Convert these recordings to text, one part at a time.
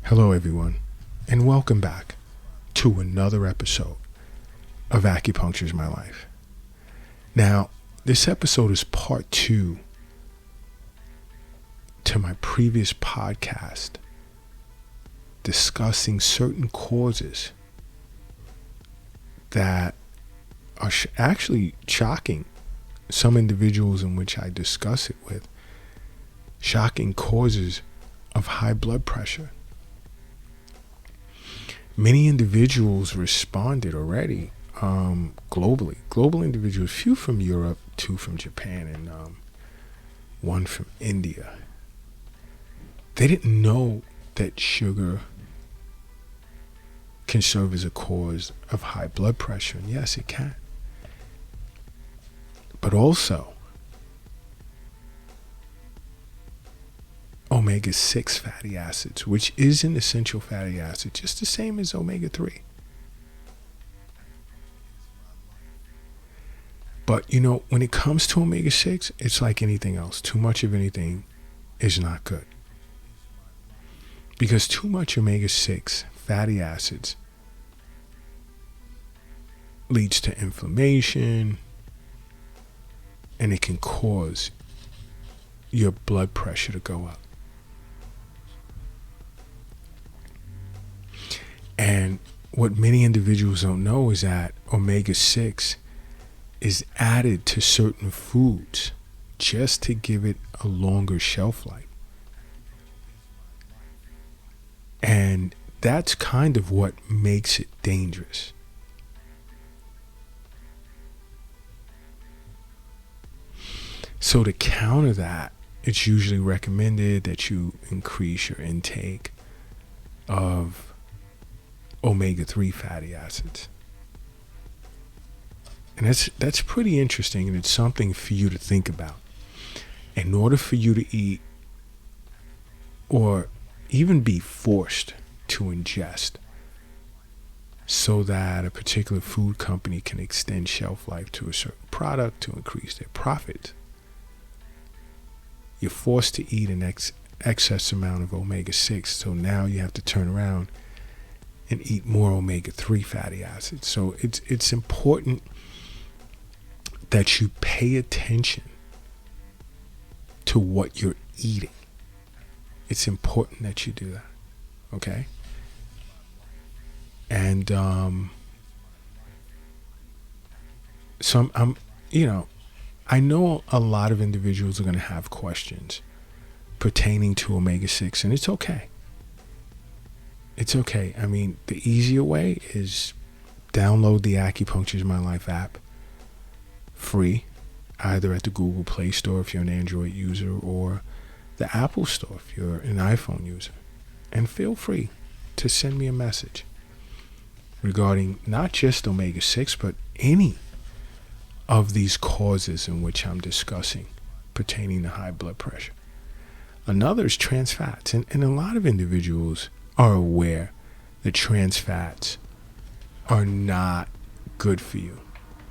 Hello, everyone, and welcome back to another episode of Acupuncture is My Life. Now, this episode is part 2 to my previous podcast discussing certain causes that are actually shocking some individuals in which I discuss it with. Shocking causes of high blood pressure. Many individuals responded already globally. Global individuals, few from Europe, 2 from Japan, and 1 from India. They didn't know that sugar can serve as a cause of high blood pressure. And yes, it can. But also, omega-6 fatty acids, which is an essential fatty acid, just the same as omega-3. But, when it comes to omega-6, it's like anything else. Too much of anything is not good. Because too much omega-6 fatty acids leads to inflammation, and it can cause your blood pressure to go up. And what many individuals don't know is that omega-6 is added to certain foods just to give it a longer shelf life. And that's kind of what makes it dangerous. So to counter that, it's usually recommended that you increase your intake of omega-3 fatty acids. And that's pretty interesting, and it's something for you to think about. In order for you to eat or even be forced to ingest so that a particular food company can extend shelf life to a certain product to increase their profit, you're forced to eat an excess amount of omega-6. So now you have to turn around and eat more omega-3 fatty acids. So it's important that you pay attention to what you're eating. It's important that you do that, okay? And so I know a lot of individuals are going to have questions pertaining to omega-6, and it's okay. It's okay. I mean, the easier way is download the Acupuncture is My Life app free, either at the Google Play Store if you're an Android user or the Apple Store if you're an iPhone user. And feel free to send me a message regarding not just omega-6, but any of these causes in which I'm discussing pertaining to high blood pressure. Another is trans fats. And a lot of individuals are aware that trans fats are not good for you.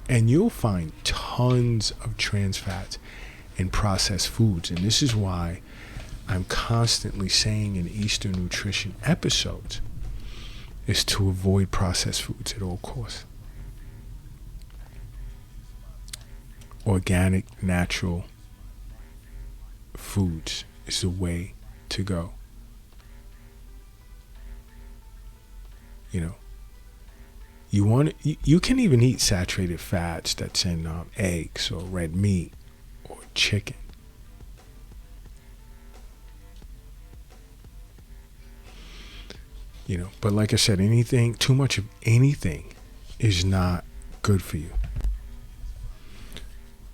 And you'll find tons of trans fats in processed foods. And this is why I'm constantly saying in Eastern Nutrition episodes is to avoid processed foods at all costs. Organic, natural foods is the way to go. You can even eat saturated fats that's in eggs or red meat or chicken. But like I said, too much of anything is not good for you.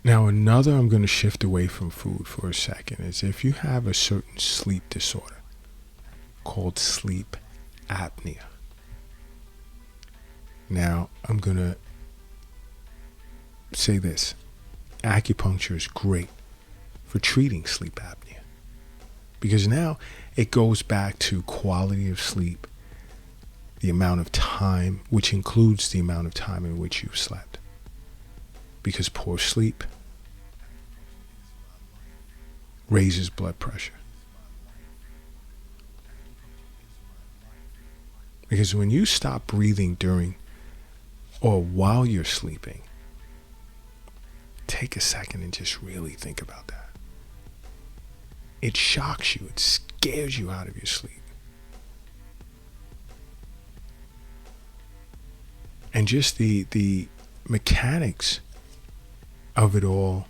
Now, another, I'm going to shift away from food for a second, is if you have a certain sleep disorder called sleep apnea. Now, I'm going to say this. Acupuncture is great for treating sleep apnea because now it goes back to quality of sleep, the amount of time, which includes the amount of time in which you've slept. Because poor sleep raises blood pressure. Because when you stop breathing during or while you're sleeping, take a second and just really think about that. It shocks you. It scares you out of your sleep. And just the mechanics of it all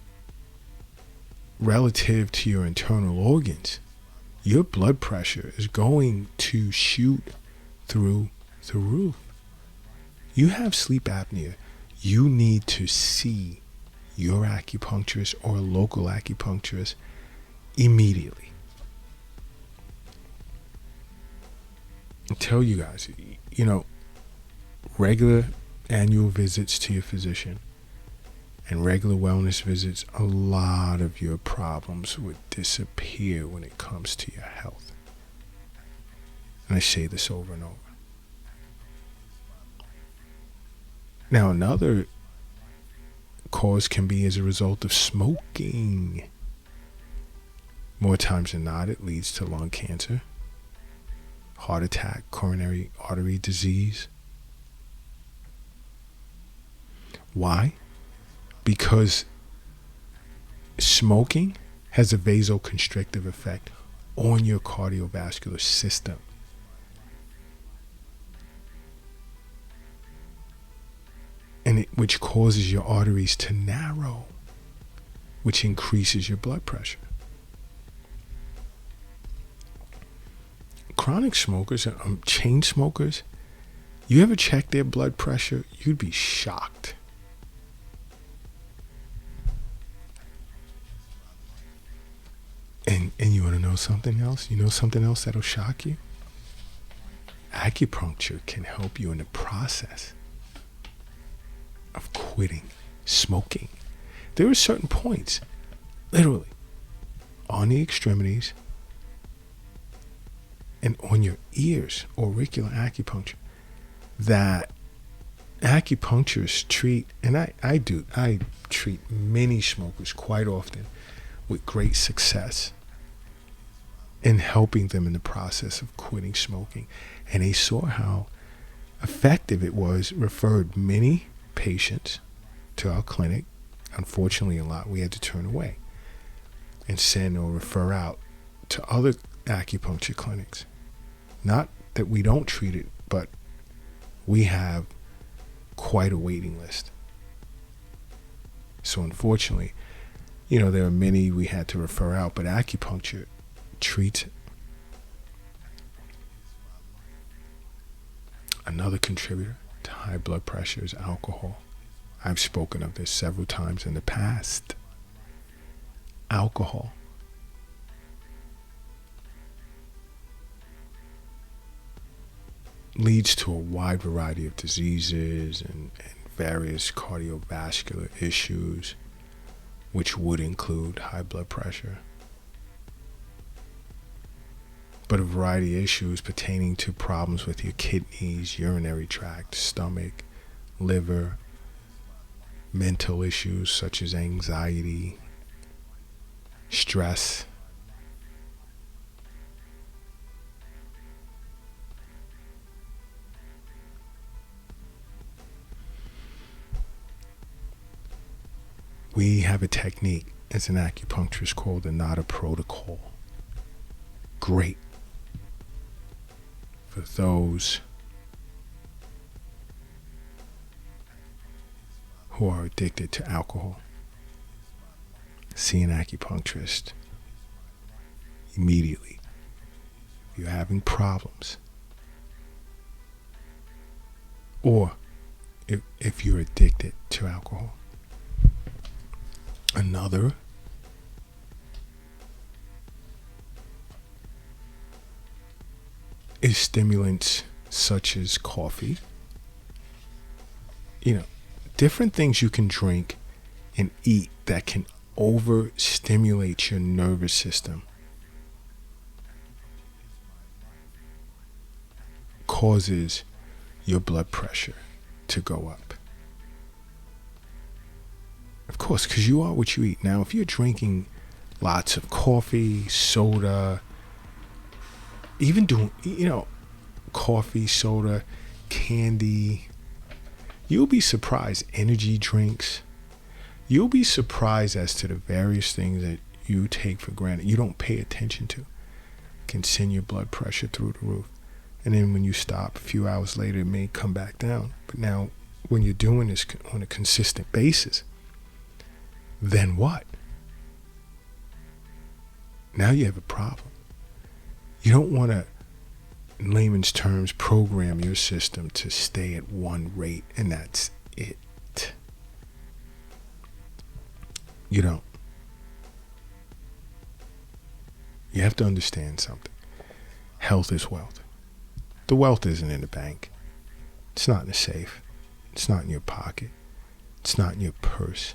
relative to your internal organs, your blood pressure is going to shoot through the roof. You have sleep apnea. You need to see your acupuncturist or a local acupuncturist immediately. I tell you guys, regular annual visits to your physician and regular wellness visits, a lot of your problems would disappear when it comes to your health. And I say this over and over. Now, another cause can be as a result of smoking. More times than not, it leads to lung cancer, heart attack, coronary artery disease. Why? Because smoking has a vasoconstrictive effect on your cardiovascular system. Which causes your arteries to narrow, which increases your blood pressure. Chronic smokers, chain smokers, you ever check their blood pressure? You'd be shocked. And you want to know something else? You know something else that'll shock you? Acupuncture can help you in the process of quitting smoking. There are certain points, literally, on the extremities and on your ears, auricular acupuncture, that acupuncturists treat, and I treat many smokers quite often with great success in helping them in the process of quitting smoking. And they saw how effective it was, referred many patients to our clinic. Unfortunately, a lot we had to turn away and send or refer out to other acupuncture clinics. Not that we don't treat it, but we have quite a waiting list. So unfortunately, there are many we had to refer out, but acupuncture treats it. Another contributor to high blood pressure is alcohol. I've spoken of this several times in the past. Alcohol. Leads to a wide variety of diseases and various cardiovascular issues, which would include high blood pressure. But a variety of issues pertaining to problems with your kidneys, urinary tract, stomach, liver, mental issues such as anxiety, stress. We have a technique as an acupuncturist called the Nada Protocol. Great for those who are addicted to alcohol. See an acupuncturist immediately if you're having problems, or if you're addicted to alcohol. Another is stimulants such as coffee. Different things you can drink and eat that can overstimulate your nervous system causes your blood pressure to go up. Of course, because you are what you eat. Now, if you're drinking lots of coffee, soda, even doing, coffee, soda, candy. You'll be surprised. Energy drinks. You'll be surprised as to the various things that you take for granted, you don't pay attention to, can send your blood pressure through the roof. And then when you stop, a few hours later, it may come back down. But now, when you're doing this on a consistent basis, then what? Now you have a problem. You don't want to, in layman's terms, program your system to stay at one rate, and that's it. You don't. You have to understand something. Health is wealth. The wealth isn't in the bank. It's not in the safe. It's not in your pocket. It's not in your purse.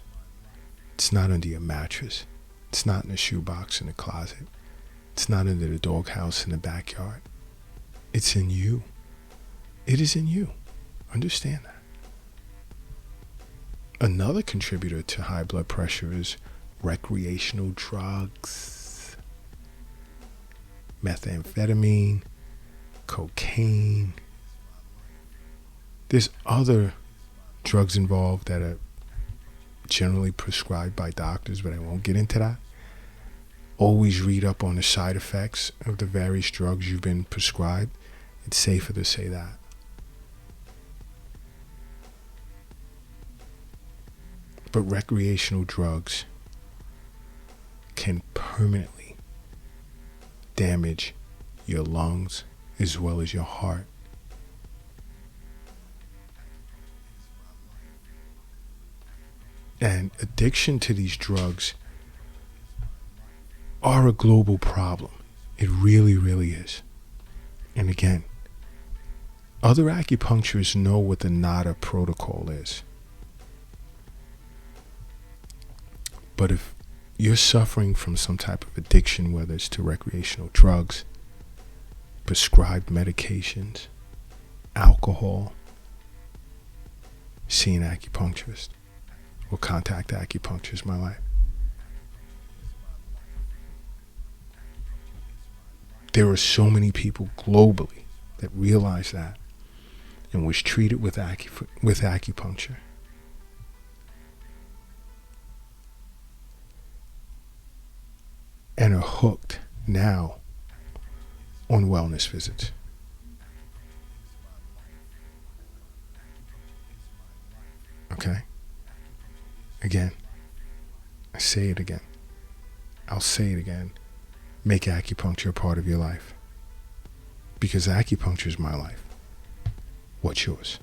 It's not under your mattress. It's not in the shoebox in the closet. It's not under the doghouse in the backyard. It's in you. It is in you. Understand that. Another contributor to high blood pressure is recreational drugs. Methamphetamine, cocaine. There's other drugs involved that are generally prescribed by doctors, but I won't get into that. Always read up on the side effects of the various drugs you've been prescribed. It's safer to say that. But recreational drugs can permanently damage your lungs as well as your heart. And addiction to these drugs are a global problem. It really, really is. And again, other acupuncturists know what the NADA protocol is. But if you're suffering from some type of addiction, whether it's to recreational drugs, prescribed medications, alcohol, see an acupuncturist or contact acupuncturist, my life. There are so many people globally that realize that and was treated with acupuncture. And are hooked now on wellness visits. Okay? Again, I say it again. I'll say it again. Make acupuncture a part of your life. Because acupuncture is my life. What's yours?